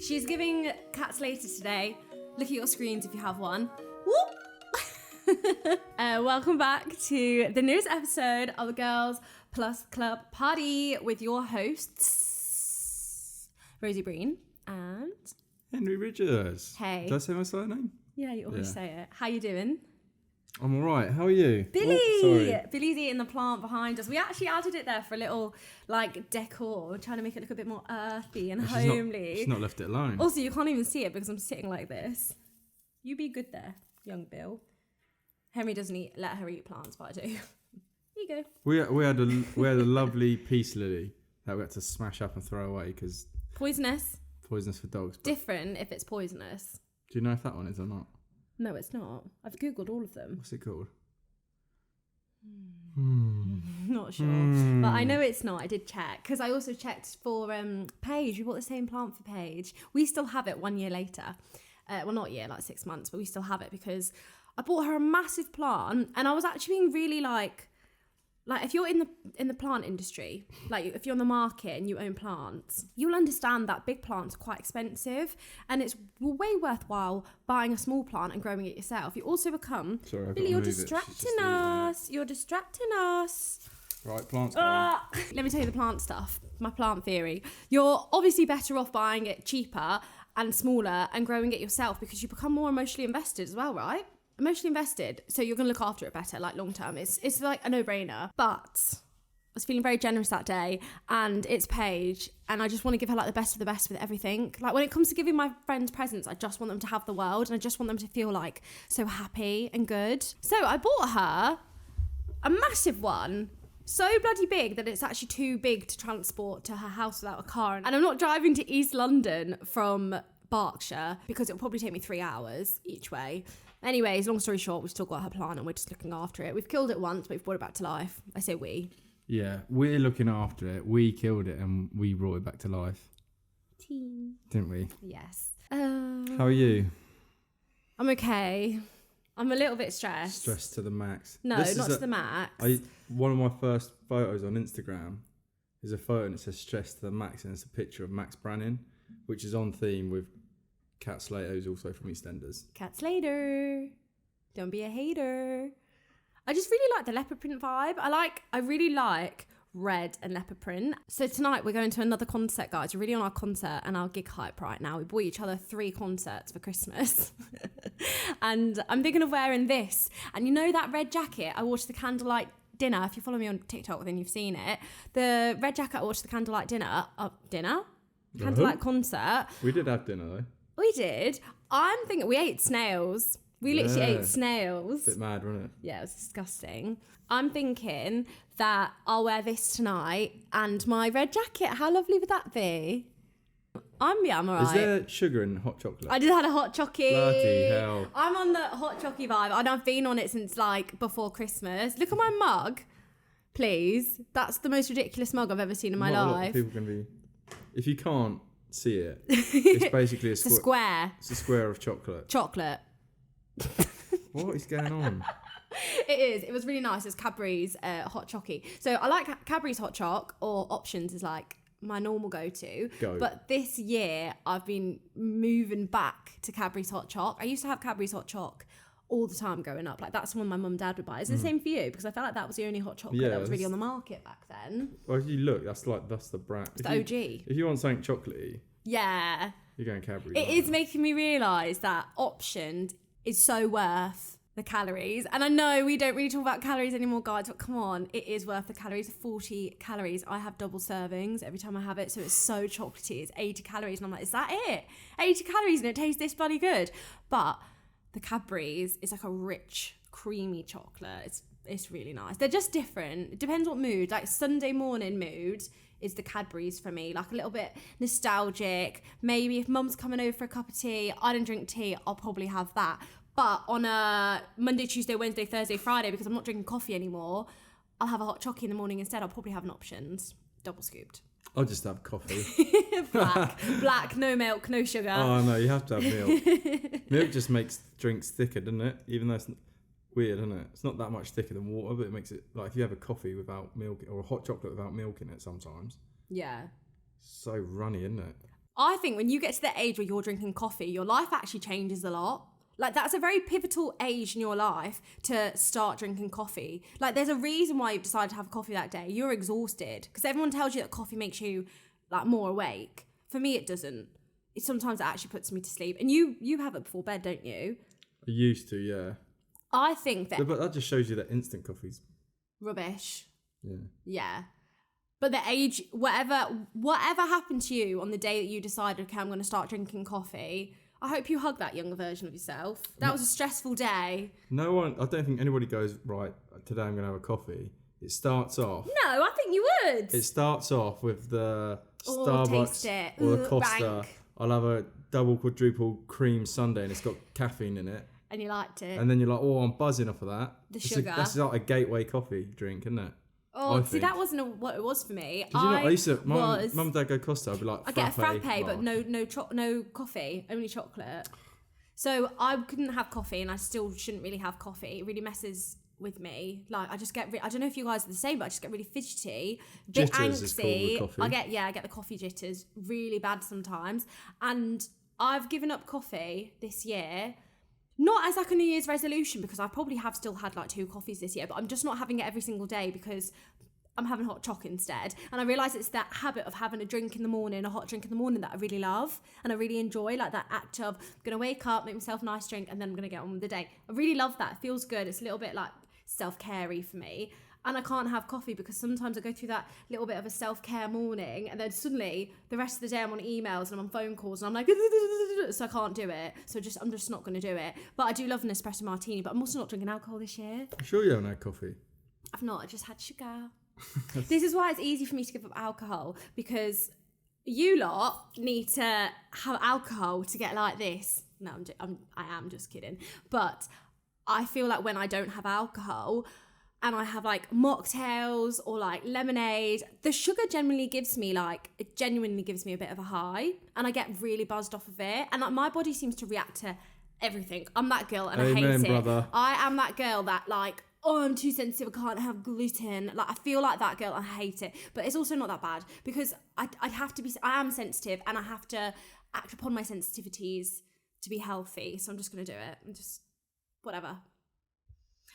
She's giving cats later today. Look at your screens if you have one. Whoop! Welcome back to the newest episode of the Girls Plus Club Poddy with your hosts, Rosie Breen and... Henry Richards. Hey. Did I say my surname? Yeah, you always say it. How you doing? I'm all right. How are you? Billy! Sorry. Billy's eating the plant behind us. We actually added it there for a little, decor, trying to make it look a bit more earthy and homely. She's not left it alone. Also, you can't even see it because I'm sitting like this. You be good there, young Bill. Henry doesn't let her eat plants, but I do. Here you go. We had a lovely peace lily that we had to smash up and throw away because... Poisonous for dogs. Different if it's poisonous. Do you know if that one is or not? No, it's not. I've Googled all of them. What's it called? Not sure. But I know it's not. I did check. Because I also checked for Paige. We bought the same plant for Paige. We still have it 1 year later. Well, not a year, like 6 months. But we still have it because I bought her a massive plant. And I was actually being really like if you're in the plant industry, like if you're on the market and you own plants, you'll understand that big plants are quite expensive and it's way worthwhile buying a small plant and growing it yourself. You also become... Sorry, Billy, you're distracting us. You're distracting us. Right, plants. Let me tell you the plant stuff. My plant theory. You're obviously better off buying it cheaper and smaller and growing it yourself because you become more emotionally invested as well, right? Emotionally invested, so you're going to look after it better, like long term. It's like a no-brainer. But I was feeling very generous that day, and it's Paige, and I just want to give her like the best of the best with everything. Like when it comes to giving my friends presents, I just want them to have the world, and I just want them to feel like so happy and good. So I bought her a massive one, so bloody big that it's actually too big to transport to her house without a car. And I'm not driving to East London from Berkshire because it'll probably take me 3 hours each way. Anyways, long story short, we've still got her plant and we're just looking after it. We've killed it once, but we've brought it back to life. I say we. Yeah, we're looking after it. We killed it and we brought it back to life. Team. Didn't we? Yes. How are you? I'm okay. I'm a little bit stressed. Stressed to the max. No, not to the max. One of my first photos on Instagram is a photo and it says stressed to the max and it's a picture of Max Brannan, which is on theme with Cat Slater, who's also from EastEnders. Cat Slater. Don't be a hater. I just really like the leopard print vibe. I really like red and leopard print. So tonight we're going to another concert, guys. We're really on our concert and our gig hype right now. We bought each other 3 concerts for Christmas. And I'm thinking of wearing this. And you know that red jacket I wore to the candlelight dinner? If you follow me on TikTok, then you've seen it. The red jacket I wore to the candlelight candlelight concert. We did have dinner though. We did. I'm thinking we ate snails. We literally ate snails. Bit mad, wasn't it? Yeah, it was disgusting. I'm thinking that I'll wear this tonight and my red jacket. How lovely would that be? I'm alright. Is there sugar in hot chocolate? I just had a hot chocky. Bloody hell. I'm on the hot chocky vibe and I've been on it since before Christmas. Look at my mug, please. That's the most ridiculous mug I've ever seen in my life. A lot of people can be... If you can't see it, it's basically a square. It's a square of chocolate. Chocolate. What is going on? It is. It was really nice. It's Cadbury's hot chocky. So I like Cadbury's hot choc, or Options is like my normal go-to. But this year I've been moving back to Cadbury's hot choc. I used to have Cadbury's hot choc all the time growing up. Like that's the one my mum and dad would buy. Is it the same for you? Because I felt like that was the only hot chocolate that was really on the market back then. Well, if you look, that's the brand. It's the OG. If you want something chocolatey, yeah, you're going Cadbury. It is making me realise that Options is so worth the calories. And I know we don't really talk about calories anymore, guys, but come on, it is worth the calories. 40 calories. I have double servings every time I have it, so it's so chocolatey. It's 80 calories, and I'm like, is that it? 80 calories and it tastes this bloody good. But the Cadbury's is like a rich, creamy chocolate. It's really nice. They're just different. It depends what mood. Like Sunday morning mood is the Cadbury's for me. Like a little bit nostalgic. Maybe if mum's coming over for a cup of tea, I don't drink tea, I'll probably have that. But on a Monday, Tuesday, Wednesday, Thursday, Friday, because I'm not drinking coffee anymore, I'll have a hot chocolate in the morning instead. I'll probably have an Options. Double scooped. I'll just have coffee. Black, no milk, no sugar. Oh no, you have to have milk. Milk just makes drinks thicker, doesn't it? Even though it's weird, isn't it? It's not that much thicker than water, but it makes it, like, if you have a coffee without milk or a hot chocolate without milk in it sometimes. Yeah. So runny, isn't it? I think when you get to the age where you're drinking coffee, your life actually changes a lot. Like, that's a very pivotal age in your life to start drinking coffee. Like, there's a reason why you've decided to have coffee that day. You're exhausted. Because everyone tells you that coffee makes you, like, more awake. For me, it doesn't. Sometimes it actually puts me to sleep. And you have it before bed, don't you? I used to, yeah. I think that... But that just shows you that instant coffee's... rubbish. Yeah. Yeah. But the age... Whatever happened to you on the day that you decided, okay, I'm going to start drinking coffee... I hope you hug that younger version of yourself. That was a stressful day. No one, I don't think anybody goes, right, today I'm going to have a coffee. It starts off. No, I think you would. It starts off with the taste Starbucks it. or the Costa. Rank. I'll have a double quadruple cream sundae and it's got caffeine in it. And you liked it. And then you're like, oh, I'm buzzing off of that. Sugar. That's like a gateway coffee drink, isn't it? Oh, see, that wasn't what it was for me. Did you not? I used to, mum and dad go Costa, I'd be like, I get a frappe, but no coffee, only chocolate. So I couldn't have coffee, and I still shouldn't really have coffee. It really messes with me. Like, I just get, I don't know if you guys are the same, but I just get really fidgety, a bit Jitters angsty. is called with coffee. I get the coffee jitters really bad sometimes. And I've given up coffee this year. Not as like a New Year's resolution, because I probably have still had like 2 coffees this year, but I'm just not having it every single day because I'm having hot choc instead. And I realise it's that habit of having a drink in the morning, a hot drink in the morning, that I really love and I really enjoy. Like that act of, I'm going to wake up, make myself a nice drink, and then I'm going to get on with the day. I really love that. It feels good. It's a little bit like self-care-y for me. And I can't have coffee because sometimes I go through that little bit of a self-care morning, and then suddenly the rest of the day I'm on emails and I'm on phone calls and I'm like, so I can't do it. So I'm just not going to do it. But I do love an espresso martini, but I'm also not drinking alcohol this year. I'm sure you haven't had coffee. I've not. I just had sugar. This is why it's easy for me to give up alcohol, because you lot need to have alcohol to get like this. No, I am just kidding. But I feel like when I don't have alcohol, and I have like mocktails or like lemonade, the sugar genuinely gives me a bit of a high, and I get really buzzed off of it. And like, my body seems to react to everything. I'm that girl, and Amen, I hate brother. it. I am that girl that like, oh, I'm too sensitive, I can't have gluten. Like, I feel like that girl, I hate it. But it's also not that bad, because I am sensitive, and I have to act upon my sensitivities to be healthy. So I'm just going to do it. I'm just, whatever.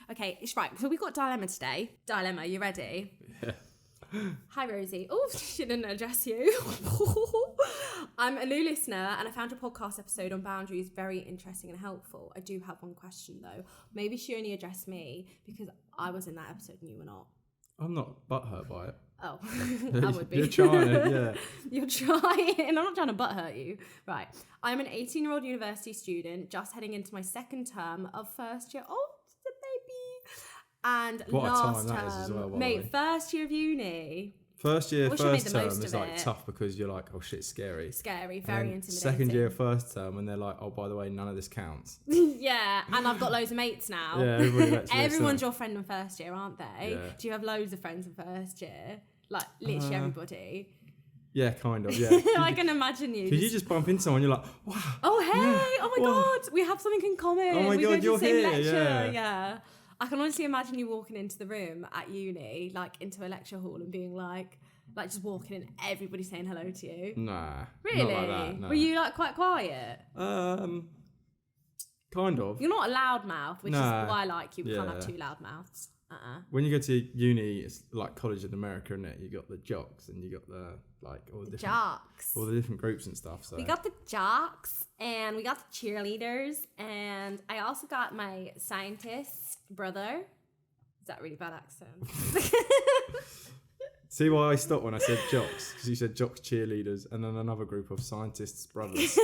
Okay, it's right. So we've got dilemma today. Dilemma, you ready? Yeah. Hi, Rosie. Oh, she didn't address you. I'm a new listener, and I found your podcast episode on boundaries very interesting and helpful. I do have one question, though. Maybe she only addressed me because I was in that episode and you were not. I'm not butthurt by it. Oh, I would be. You're trying it, yeah. You're trying. I'm not trying to butthurt you. Right. I'm an 18-year-old university student just heading into my second term of first year. Oh, the baby. And what last a time that is as well, by mate, the way. first year of uni. First year, Wish I made first the term most is of like it. tough because you're like, oh shit, it's scary. Scary, very intimidating. Second year, first term, and they're like, oh, by the way, none of this counts. Yeah, and I've got loads of mates now. Yeah, everybody everyone's your friend in first year, aren't they? Yeah. Do you have loads of friends in first year? Like, literally everybody. Yeah, kind of, yeah. I can imagine you. Because you just bump into someone, you're like, wow. Oh, hey, yeah, oh my God, we have something in common. Oh my we God, go to you're the same here, lecture. yeah. I can honestly imagine you walking into the room at uni, like into a lecture hall, and being like just walking in, everybody saying hello to you. Nah. Really? Not like that, no. Were you like quite quiet? Kind of. You're not a loud mouth, which is Nah. why I like you. We can't Yeah. have 2 loud mouths. When you go to uni, it's like college in America, isn't it? You got the jocks and you got the like all the different Jocks. all the different groups and stuff. So We got the jocks, and we got the cheerleaders, and I also got my scientist brother. Is that a really bad accent? see why I stopped when I said jocks, because you said jocks, cheerleaders, and then another group of scientists brothers.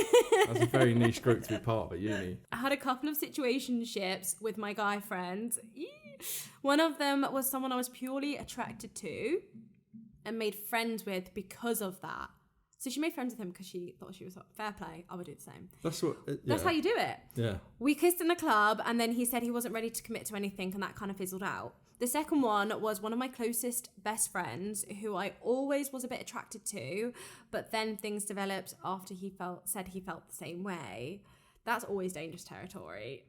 That's a very niche group to be part of at uni. I had a couple of situationships with my guy friends. One of them was someone I was purely attracted to and made friends with because of that. So she made friends with him because she thought she was fair play. I would do the same. That's what. That's how you do it. Yeah. We kissed in the club, and then he said he wasn't ready to commit to anything, and that kind of fizzled out. The second one was one of my closest best friends, who I always was a bit attracted to, but then things developed after he said he felt the same way. That's always dangerous territory.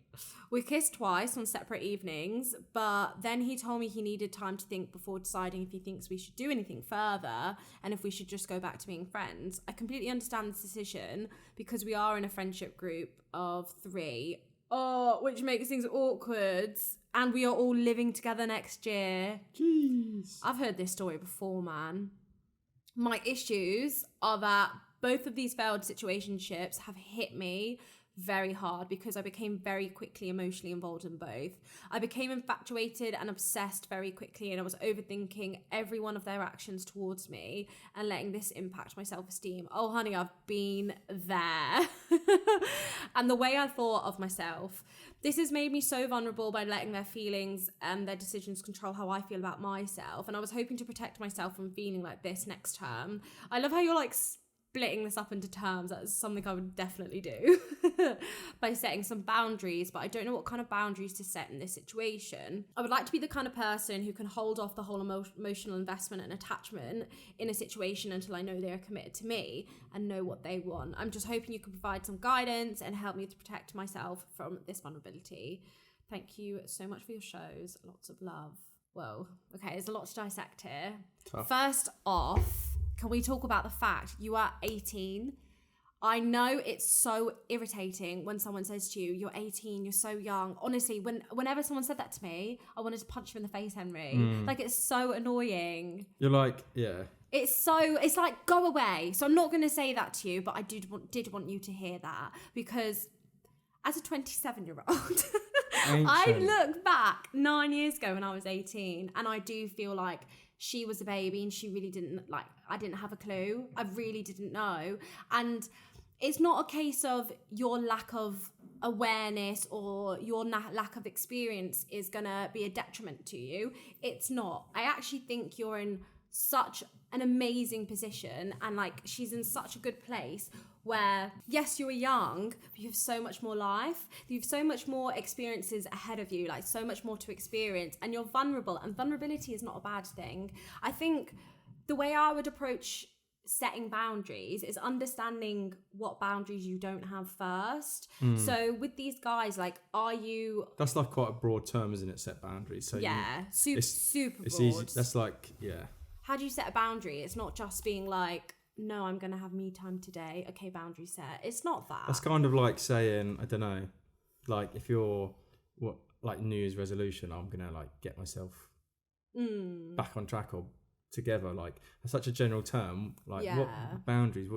We kissed twice on separate evenings, but then he told me he needed time to think before deciding if he thinks we should do anything further and if we should just go back to being friends. I completely understand this decision because we are in a friendship group of 3, which makes things awkward, and we are all living together next year. Jeez. I've heard this story before, man. My issues are that both of these failed situationships have hit me very hard because I became very quickly emotionally involved in both. I became infatuated and obsessed very quickly, and I was overthinking every one of their actions towards me and letting this impact my self-esteem. Oh, honey, I've been there. And the way I thought of myself. This has made me so vulnerable by letting their feelings and their decisions control how I feel about myself. And I was hoping to protect myself from feeling like this next term. I love how you're like splitting this up into terms. That's something I would definitely do by setting some boundaries, but I don't know what kind of boundaries to set in this situation. I would like to be the kind of person who can hold off the whole emotional investment and attachment in a situation until I know they are committed to me and know what they want. I'm just hoping you can provide some guidance and help me to protect myself from this vulnerability. Thank you so much for your shows. Lots of love. Whoa. Okay, there's a lot to dissect here. Tough. First off, can we talk about the fact you are 18? I know it's so irritating when someone says to you, you're 18, you're so young. Honestly, whenever someone said that to me, I wanted to punch you in the face, Henry. Like, it's so annoying. You're like, yeah. It's like, go away. So I'm not going to say that to you, but I did want you to hear that, because as a 27-year-old, I look back 9 years ago when I was 18, and I do feel like she was a baby and she really didn't, like, I didn't have a clue. I really didn't know. And it's not a case of your lack of awareness or your lack of experience is going to be a detriment to you. It's not. I actually think you're in such an amazing position, and like, she's in such a good place where, yes, you're young, but you have so much more life. You have so much more experiences ahead of you, like so much more to experience, and you're vulnerable, and vulnerability is not a bad thing. I think the way I would approach setting boundaries is understanding what boundaries you don't have first. So with these guys, like, are you... That's like quite a broad term, isn't it? Set boundaries. So yeah, super broad. It's easy. That's like, yeah. How do you set a boundary? It's not just being like, no, I'm going to have me time today. Okay, boundary set. It's not that. That's kind of like saying, I don't know, like if you're, like New Year's resolution, I'm going to like get myself back on track or together. Like, that's such a general term. Like, Yeah. what boundaries,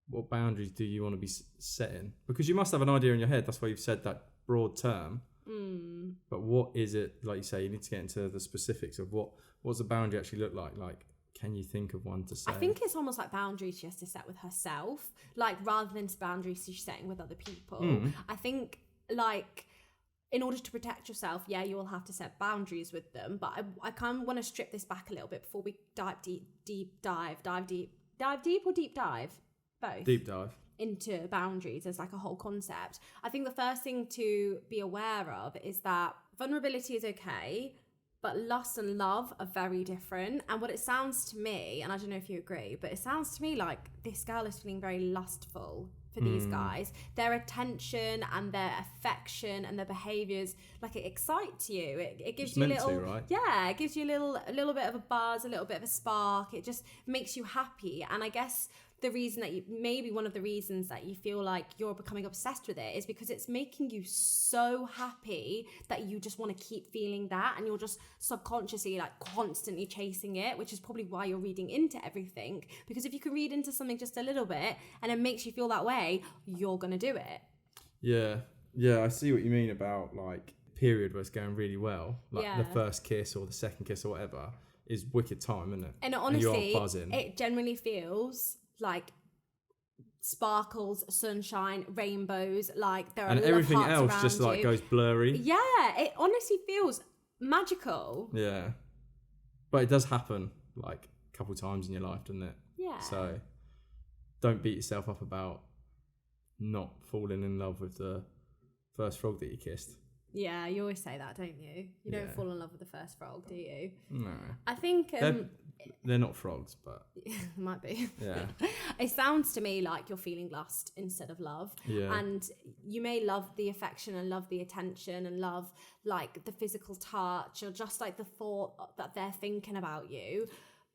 what boundaries do you want to be setting? Because you must have an idea in your head. That's why you've said that broad term. But what is it, like you say, you need to get into the specifics of what's the boundary actually look like? Like, can you think of one to say? I think it's almost like boundaries she has to set with herself, like, rather than boundaries she's setting with other people. I think, like, in order to protect yourself, yeah, you will have to set boundaries with them. But I kind of want to strip this back a little bit before we dive deep or deep dive? Both. Deep dive. Into boundaries as like a whole concept. I think the first thing to be aware of is that vulnerability is okay, but lust and love are very different. And what it sounds to me, and I don't know if you agree, but it sounds to me like this girl is feeling very lustful for these guys. Their attention and their affection and their behaviours, like, it excites you. It gives you a little, right? Yeah, it gives you a little bit of a buzz, a little bit of a spark. It just makes you happy. And I guess the reason that maybe one of the reasons that you feel like you're becoming obsessed with it is because it's making you so happy that you just want to keep feeling that, and you're just subconsciously like constantly chasing it, which is probably why you're reading into everything. Because if you can read into something just a little bit and it makes you feel that way, you're going to do it. Yeah, I see what you mean about like period where it's going really well, like the first kiss or the second kiss or whatever is wicked time, isn't it? And honestly, you're buzzing. It generally feels like sparkles, sunshine, rainbows, like there are and little everything hearts else around just like you. goes blurry. Yeah, it honestly feels magical. Yeah, but it does happen like a couple times in your life, doesn't it? Yeah. So don't beat yourself up about not falling in love with the first frog that you kissed. Yeah, you always say that, don't you? You don't Yeah. fall in love with the first frog, do you? No. I think They're not frogs, but it might be. yeah. It sounds to me like you're feeling lust instead of love. Yeah. And you may love the affection and love the attention and love like the physical touch or just like the thought that they're thinking about you.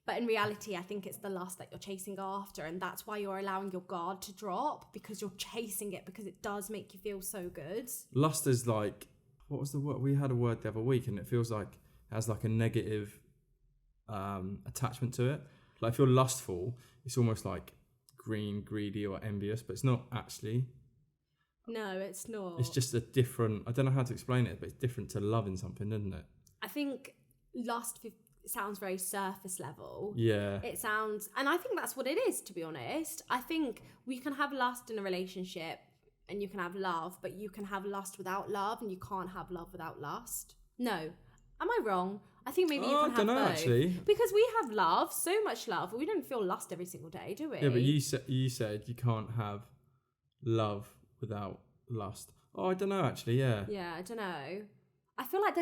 But in reality, I think it's the lust that you're chasing after. And that's why you're allowing your guard to drop, because you're chasing it, because it does make you feel so good. Lust is like, what was the word? We had a word the other week, and it feels like it has like a negative attachment to it. Like if you're lustful, it's almost like green, greedy, or envious, but it's not actually. No, it's not. It's just a different. I don't know how to explain it, but it's different to loving something, isn't it? I think lust sounds very surface level. Yeah. It sounds, and I think that's what it is, to be honest. I think we can have lust in a relationship and you can have love, but you can have lust without love and you can't have love without lust. No. Am I wrong? I think maybe you can have I don't know, both. actually. Because we have love, so much love, but we don't feel lust every single day, do we? Yeah, but you said you can't have love without lust. Oh, I don't know, actually, yeah. Yeah, I don't know. I feel like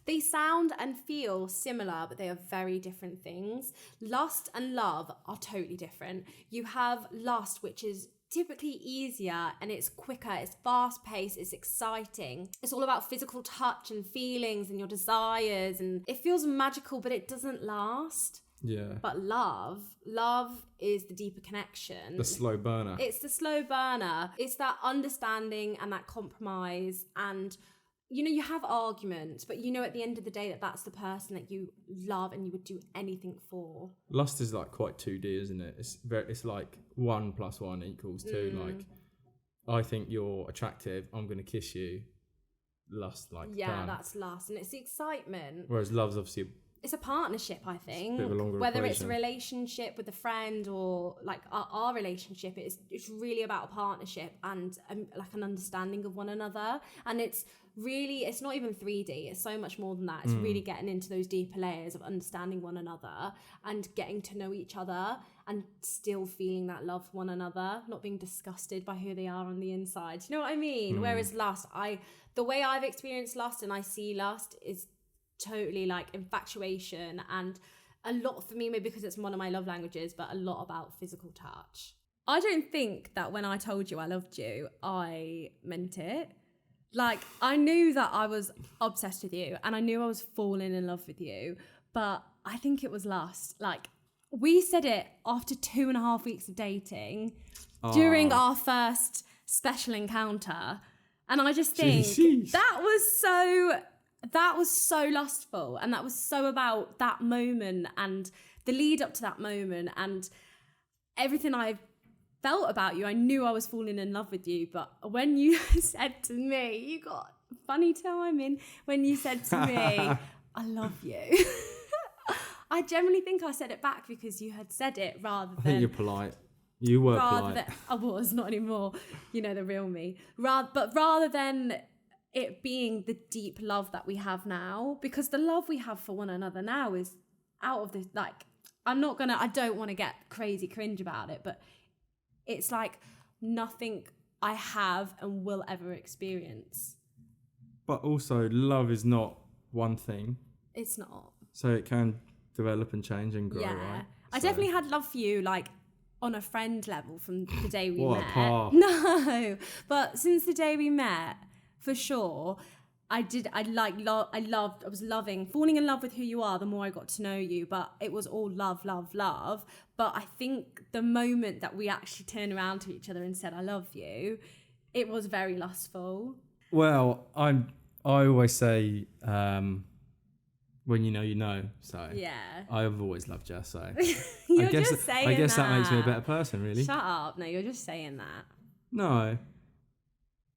they sound and feel similar, but they are very different things. Lust and love are totally different. You have lust, which is typically easier and it's quicker, it's fast paced, it's exciting. It's all about physical touch and feelings and your desires, and it feels magical, but it doesn't last. Yeah. But love is the deeper connection. The slow burner. It's the slow burner. It's that understanding and that compromise, and you know, you have arguments, but you know at the end of the day that that's the person that you love and you would do anything for. Lust is like quite 2D, isn't it? It's like 1 + 1 = 2. Like, I think you're attractive, I'm going to kiss you. Lust, like, yeah, done. that's lust, and it's the excitement. Whereas love's obviously It's a partnership, I think. bit of a longer Whether it's a equation. relationship with a friend or like our relationship, it's really about a partnership and like an understanding of one another. And it's not even 3D. It's so much more than that. It's really getting into those deeper layers of understanding one another and getting to know each other and still feeling that love for one another, not being disgusted by who they are on the inside. You know what I mean? Whereas lust, the way I've experienced lust and I see lust is totally like infatuation, and a lot for me, maybe because it's one of my love languages, but a lot about physical touch. I don't think that when I told you I loved you, I meant it. Like, I knew that I was obsessed with you and I knew I was falling in love with you, but I think it was lust. Like, we said it after 2.5 weeks of dating during our first special encounter, and I just think Jeez. that was so lustful, and that was so about that moment and the lead up to that moment and everything I felt about you. I knew I was falling in love with you, but when you said to me, you got funny timing when you said to me, I love you. I generally think I said it back because you had said it rather than... I think you're polite. You were polite. I was, not anymore. You know, the real me. Rather than it being the deep love that we have now, because the love we have for one another now is out of the, like, I don't want to get crazy cringe about it, but it's like nothing I have and will ever experience. But also, love is not one thing. It's not. So it can develop and change and grow, Yeah. right? I definitely had love for you, like, on a friend level from the day we What a met. par. No, but since the day we met, for sure, I was falling in love with who you are the more I got to know you, but it was all love, love, love. But I think the moment that we actually turned around to each other and said, I love you, it was very lustful. Well, I always say, when you know, you know. So Yeah. I've always loved Jess. So You're I guess just saying I guess that makes me a better person, really. Shut up. No, you're just saying that. No.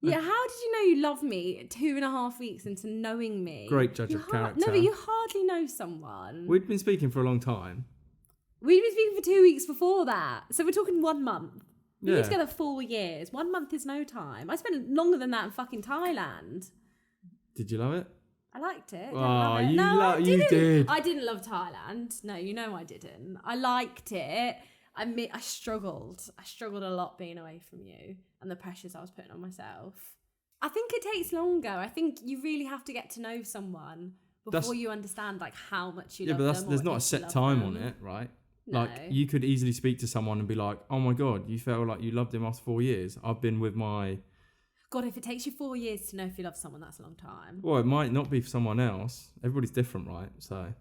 Yeah, how did you know you love me 2.5 weeks into knowing me? Great judge of character. No, but you hardly know someone. We'd been speaking for a long time. We've been speaking for 2 weeks before that. So we're talking 1 month. We've Yeah. been together 4 years. 1 month is no time. I spent longer than that in fucking Thailand. Did you love it? I liked it. Didn't Oh, love it. you No, I you didn't. did. I didn't love Thailand. No, you know I didn't. I liked it. I struggled. I struggled a lot being away from you and the pressures I was putting on myself. I think it takes longer. I think you really have to get to know someone before you understand like how much you love them. Yeah, but there's not a set time on it, right? No. Like you could easily speak to someone and be like, "Oh my god, you felt like you loved him after 4 years." I've been with my. God, if it takes you 4 years to know if you love someone, that's a long time. Well, it might not be for someone else. Everybody's different, right? So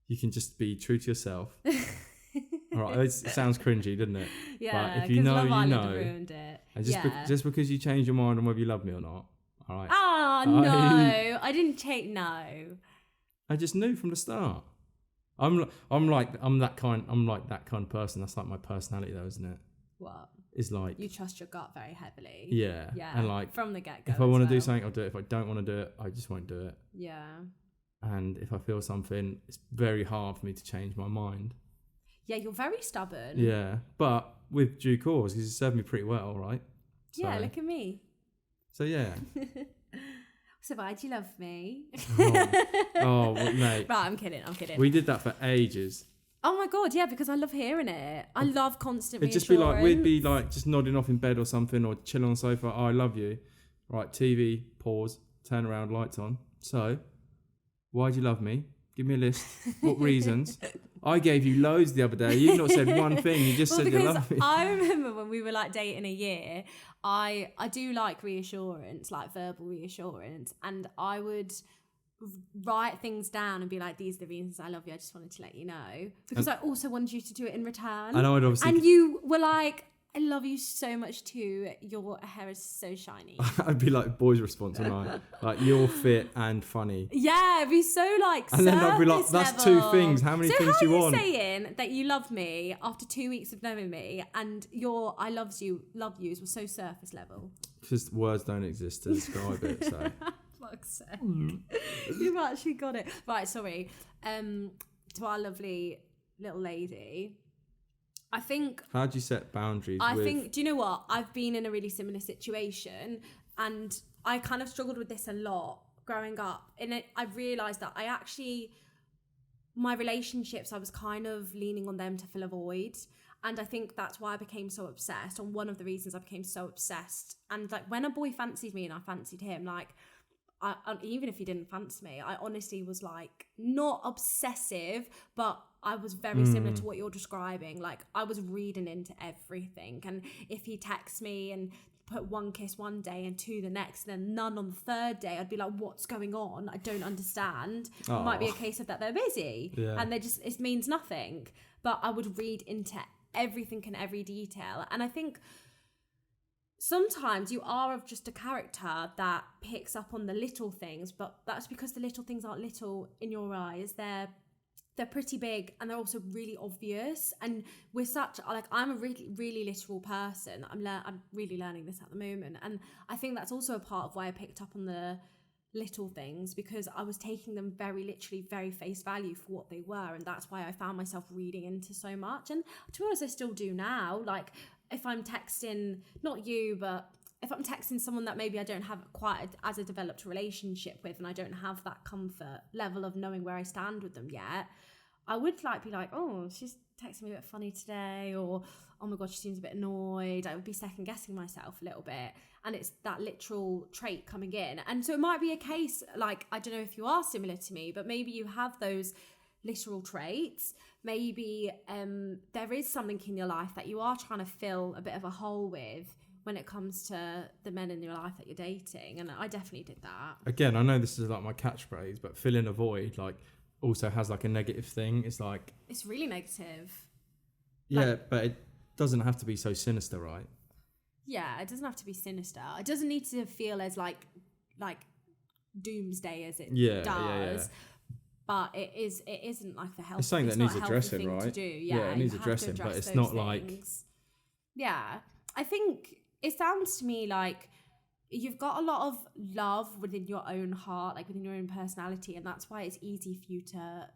you can just be true to yourself. All right, it sounds cringy, doesn't it? Yeah, but if you know, Love you Island know. ruined it. And just because you change your mind on whether you love me or not, all right? Oh, no. I didn't change. No. I just knew from the start. I'm like that kind of person. That's like my personality, though, isn't it? What? It's like you trust your gut very heavily. Yeah. And like from the get-go. If I want to do something, I'll do it. If I don't want to do it, I just won't do it. Yeah. And if I feel something, it's very hard for me to change my mind. Yeah, you're very stubborn. Yeah, but with due cause, because it served me pretty well, right? So, yeah, look at me. So yeah. So why do you love me? Well, mate. Right, I'm kidding. We did that for ages. Oh my God, yeah, because I love hearing it. I love constant It'd just be like, we'd be like just nodding off in bed or something, or chilling on the sofa. Oh, I love you. Right, TV, pause, turn around, lights on. So, why do you love me? Give me a list. What reasons? I gave you loads the other day. You've not said one thing. You just said you love me. I remember when we were like dating a year, I do like reassurance, like verbal reassurance, and I would write things down and be like, these are the reasons I love you. I just wanted to let you know, because I also wanted you to do it in return. And I would obviously. And you were like, I love you so much too. Your hair is so shiny. I'd be like boys' response, wouldn't I? Like, you're fit and funny. Yeah, it'd be so like. And then I'd be like, that's level. 2 things. How many things do you want? So how are you saying that you love me after 2 weeks of knowing me, and your I love yous were so surface level? Because words don't exist to describe it. So. Fuck's sake. You've actually got it. Right, sorry. To our lovely little lady. I think. How do you set boundaries? Do you know what? I've been in a really similar situation, and I kind of struggled with this a lot growing up. And I realised that my relationships, I was kind of leaning on them to fill a void. And I think that's why I became so obsessed. And one of the reasons I became so obsessed. And like when a boy fancied me and I fancied him, like, even if he didn't fancy me, I honestly was like not obsessive, but I was very similar to what you're describing. Like I was reading into everything, and if he texts me and put 1 kiss one day and 2 the next, and then none on the 3rd day, I'd be like, what's going on? I don't understand. It might be a case of that they're busy and it means nothing. But I would read into everything and every detail, and I think sometimes you are of just a character that picks up on the little things, but that's because the little things aren't little in your eyes. They're pretty big, and they're also really obvious. And we're I'm a really, really literal person. I'm really learning this at the moment. And I think that's also a part of why I picked up on the little things, because I was taking them very literally, very face value for what they were. And that's why I found myself reading into so much. And to be honest, I still do now. Like, if I'm texting, not you, but if I'm texting someone that maybe I don't have quite as a developed relationship with, and I don't have that comfort level of knowing where I stand with them yet, I would be like, oh, she's texting me a bit funny today, or oh my God, she seems a bit annoyed. I would be second guessing myself a little bit. And it's that literal trait coming in. And so it might be a case, like, I don't know if you are similar to me, but maybe you have those literal traits. Maybe there is something in your life that you are trying to fill a bit of a hole with when it comes to the men in your life that you're dating. And I definitely did that. Again, I know this is like my catchphrase, but fill in a void, like, also has like a negative thing. It's like, it's really negative. Yeah, but it doesn't have to be so sinister, right? Yeah, it doesn't have to be sinister. It doesn't need to feel as like doomsday as it does. Yeah. But it isn't like the health. It's something that needs addressing, right? To do. Yeah, it needs addressing, but it's not like. Yeah, I think it sounds to me like you've got a lot of love within your own heart, like within your own personality, and that's why it's easy for you to,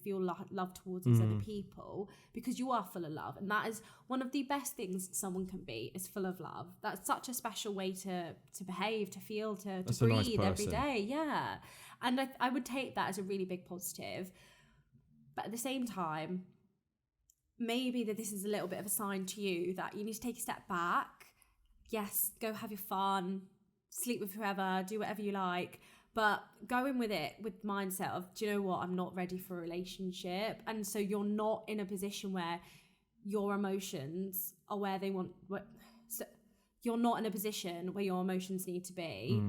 feel love towards these other people, because you are full of love, and that is one of the best things someone can be, is full of love. That's such a special way to behave, to feel, to breathe every day. Yeah, and I would take that as a really big positive. But at the same time, maybe that this is a little bit of a sign to you that you need to take a step back. Yes, go have your fun, sleep with whoever, do whatever you like. But go in with it with mindset of, do you know what? I'm not ready for a relationship. And so you're not in a position where your emotions are where they want. So you're not in a position where your emotions need to be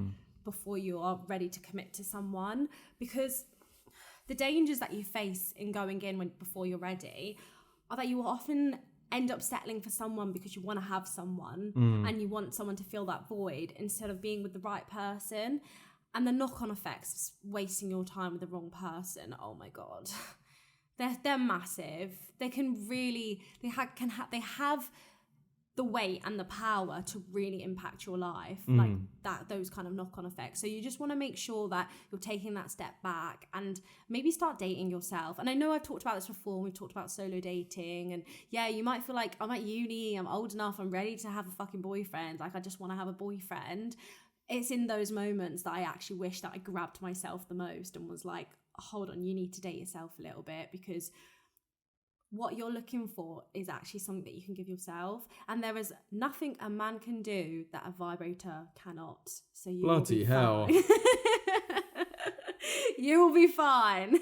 before you are ready to commit to someone. Because the dangers that you face in going in before you're ready are that you will often end up settling for someone because you want to have someone and you want someone to fill that void instead of being with the right person. And the knock-on effects, wasting your time with the wrong person, oh my God, they're massive. They can really, they have the weight and the power to really impact your life, like that, those kind of knock-on effects. So you just want to make sure that you're taking that step back and maybe start dating yourself. And I know I've talked about this before. We've talked about solo dating, and yeah, you might feel like I'm at uni, I'm old enough, I'm ready to have a fucking boyfriend. Like I just want to have a boyfriend. It's in those moments that I actually wish that I grabbed myself the most and was like, hold on, you need to date yourself a little bit, because what you're looking for is actually something that you can give yourself. And there is nothing a man can do that a vibrator cannot. So you Bloody hell. You will be fine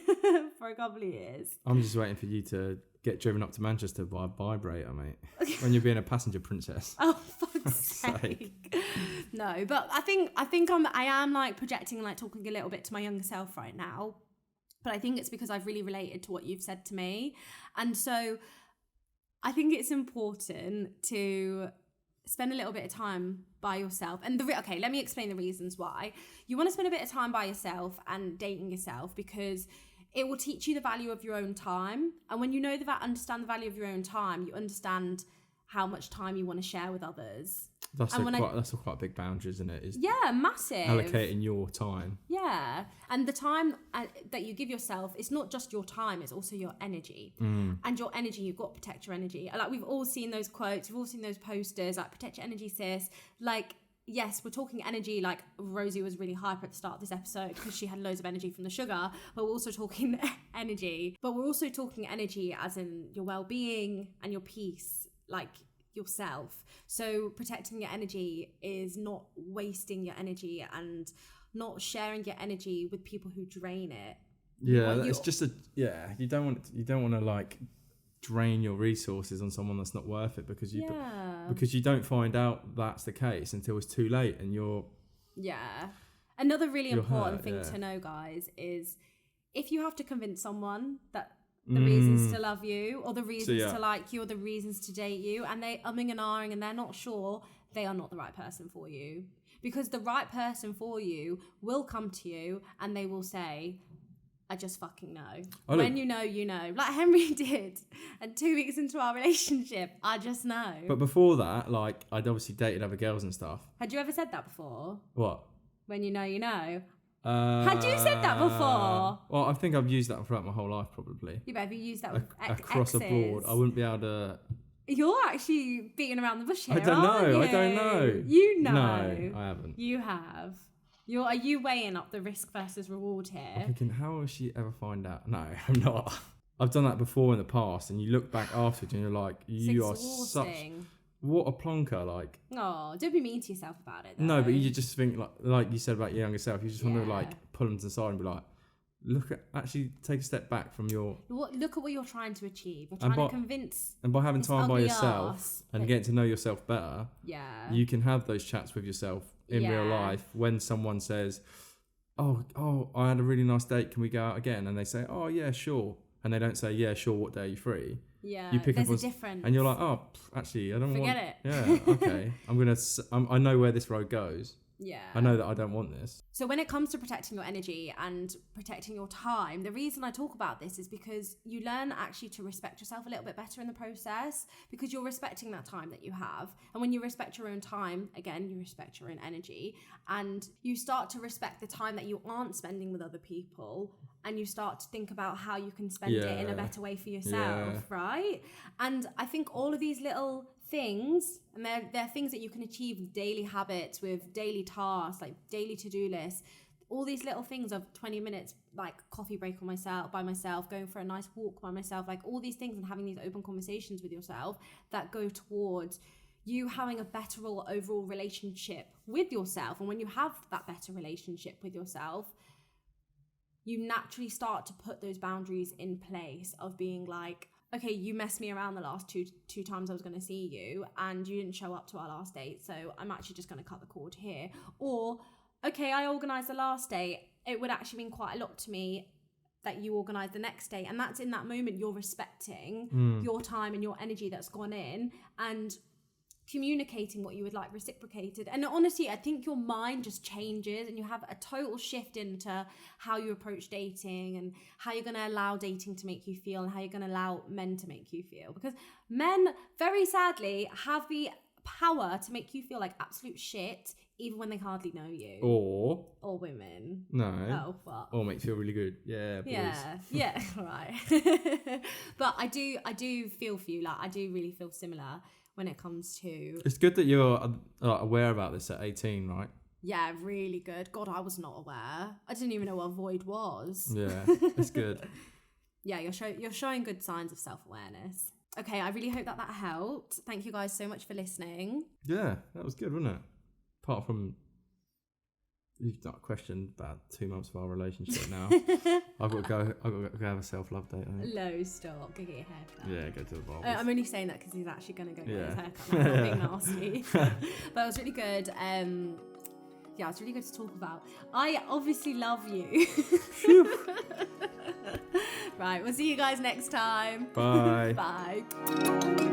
for a couple of years. I'm just waiting for you to get driven up to Manchester by a vibrator, mate. When you're being a passenger princess. Oh, fuck's sake. No, but I think I am like projecting, like talking a little bit to my younger self right now. But I think it's because I've really related to what you've said to me. And so I think it's important to spend a little bit of time by yourself. And okay, let me explain the reasons why. You want to spend a bit of time by yourself and dating yourself because it will teach you the value of your own time. And when you know understand the value of your own time, you understand how much time you want to share with others. That's quite a big boundary, isn't it? Yeah, massive. Allocating your time. Yeah. And the time that you give yourself, it's not just your time, it's also your energy. And your energy, you've got to protect your energy. Like we've all seen those quotes, we've all seen those posters, like protect your energy, sis. Like, yes, we're talking energy, like Rosie was really hyper at the start of this episode because she had loads of energy from the sugar, but we're also talking energy. But we're also talking energy as in your well-being and your peace, like yourself. So protecting your energy is not wasting your energy and not sharing your energy with people who drain it. Yeah, it's just you don't want to like drain your resources on someone that's not worth it because you don't find out that's the case until it's too late and you're Another really important thing to know, guys, is if you have to convince someone that the reasons to love you or the reasons to like you or the reasons to date you and they umming and ahhing and they're not sure, they are not the right person for you. Because the right person for you will come to you and they will say, I just fucking know. When you know, you know. Like Henry did. And 2 weeks into our relationship, I just know. But before that, like, I'd obviously dated other girls and stuff. Had you ever said that before? What? When you know, you know. Had you said that before? Well, I think I've used that throughout my whole life, probably. Yeah, but have you used that with across the board? I wouldn't be able to... You're actually beating around the bush here, I don't know. You know. No, I haven't. You have. Are you weighing up the risk versus reward here? I'm thinking, how will she ever find out? No, I'm not. I've done that before in the past, and you look back afterwards and you're like, you are such... What a plonker, like. Oh, don't be mean to yourself about it, though. No, but you just think, like you said about your younger self, you just want to, like, pull them to the side and be like, actually take a step back from your... Look at what you're trying to achieve. You're trying to convince... And by having time by yourself and getting to know yourself better, you can have those chats with yourself in real life when someone says, oh, I had a really nice date, can we go out again? And they say, oh, yeah, sure. And they don't say, yeah, sure, what day are you free? Yeah, you pick there's up a difference. And you're like, oh, actually, I don't Forget it. Yeah, okay. I know where this road goes. Yeah. I know that I don't want this. So when it comes to protecting your energy and protecting your time, the reason I talk about this is because you learn actually to respect yourself a little bit better in the process because you're respecting that time that you have. And when you respect your own time, again, you respect your own energy and you start to respect the time that you aren't spending with other people and you start to think about how you can spend it in a better way for yourself, right? And I think all of these little things, and they're things that you can achieve with daily habits, with daily tasks, like daily to-do lists, all these little things of 20 minutes, like coffee break by myself, going for a nice walk by myself, like all these things and having these open conversations with yourself that go towards you having a better overall relationship with yourself. And when you have that better relationship with yourself, you naturally start to put those boundaries in place of being like, okay, you messed me around the last two times I was going to see you, and you didn't show up to our last date, so I'm actually just going to cut the cord here. Or, okay, I organised the last date. It would actually mean quite a lot to me that you organise the next day. And that's in that moment you're respecting your time and your energy that's gone in, and communicating what you would like reciprocated. And honestly, I think your mind just changes and you have a total shift into how you approach dating and how you're going to allow dating to make you feel and how you're going to allow men to make you feel. Because men, very sadly, have the power to make you feel like absolute shit even when they hardly know you. Or women. No. Oh, what? Or make you feel really good. Yeah, boys. Yeah, right. But I do feel for you. Like, I do really feel similar when it comes to... It's good that you're aware about this at 18, right? Yeah, really good. God, I was not aware. I didn't even know what void was. Yeah, it's good. Yeah, you're showing good signs of self-awareness. Okay, I really hope that helped. Thank you guys so much for listening. Yeah, that was good, wasn't it? Apart from... You've not questioned about 2 months of our relationship now. I've got to go have a self-love date, I think. No, stop. Go get your hair cut. Yeah, go to the bar. I'm only saying that because he's actually going to go get his hair cut. Like, not being nasty. But it was really good. Yeah, it's really good to talk about. I obviously love you. Right, we'll see you guys next time. Bye. Bye.